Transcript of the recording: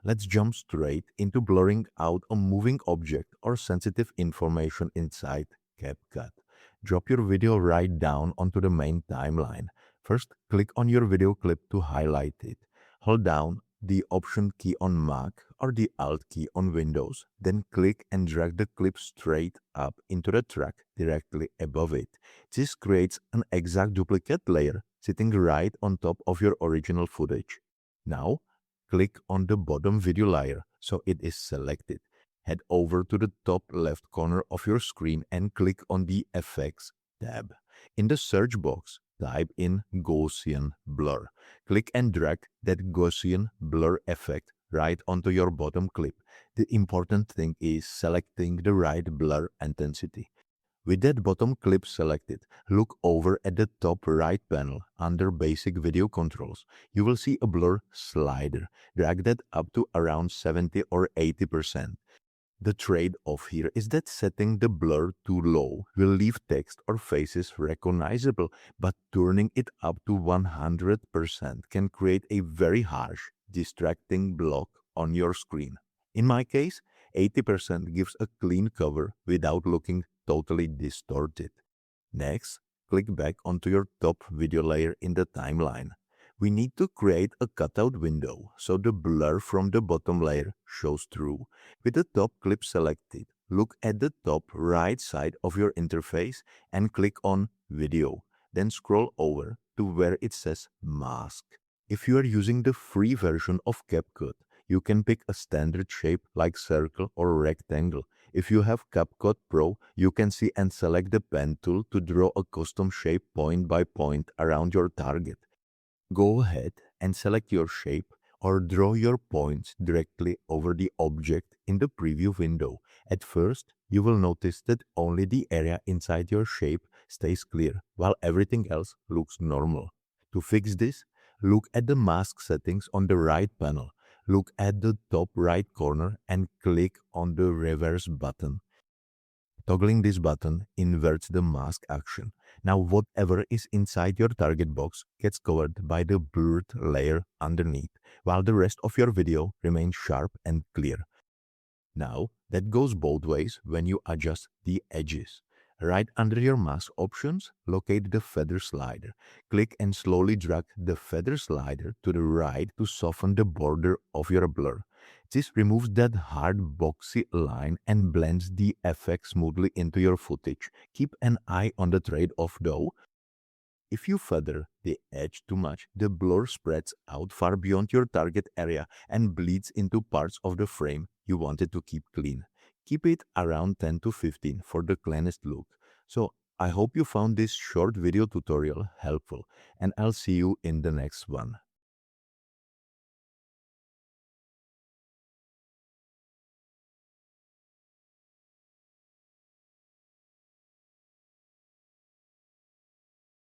let's jump straight into blurring out a moving object or sensitive information inside CapCut. Drop your video right down onto the main timeline. First, click on your video clip to highlight it. Hold down the Option key on Mac or the Alt key on Windows. Then click and drag the clip straight up into the track directly above it. This creates an exact duplicate layer sitting right on top of your original footage. Now, click on the bottom video layer so it is selected. Head over to the top left corner of your screen and click on the Effects tab. In the search box, type in Gaussian Blur. Click and drag that Gaussian Blur effect right onto your bottom clip. The important thing is selecting the right blur intensity. With that bottom clip selected, look over at the top right panel under Basic Video Controls. You will see a blur slider. Drag that up to around 70 or 80%. The trade-off here is that setting the blur too low will leave text or faces recognizable, but turning it up to 100% can create a very harsh, distracting block on your screen. In my case, 80% gives a clean cover without looking totally distorted. Next, click back onto your top video layer in the timeline. We need to create a cutout window so the blur from the bottom layer shows through. With the top clip selected, look at the top right side of your interface and click on Video. Then scroll over to where it says Mask. If you are using the free version of CapCut, you can pick a standard shape like circle or rectangle. If you have CapCut Pro, you can see and select the pen tool to draw a custom shape point by point around your target. Go ahead and select your shape or draw your points directly over the object in the preview window. At first, you will notice that only the area inside your shape stays clear, while everything else looks normal. To fix this, look at the mask settings on the right panel. Look at the top right corner and click on the reverse button. Toggling this button inverts the mask action. Now whatever is inside your target box gets covered by the blurred layer underneath, while the rest of your video remains sharp and clear. Now, that goes both ways when you adjust the edges. Right under your mask options, locate the feather slider. Click and slowly drag the feather slider to the right to soften the border of your blur. This removes that hard boxy line and blends the effect smoothly into your footage. Keep an eye on the trade-off though. If you feather the edge too much, the blur spreads out far beyond your target area and bleeds into parts of the frame you wanted to keep clean. Keep it around 10 to 15 for the cleanest look. So, I hope you found this short video tutorial helpful, and I'll see you in the next one.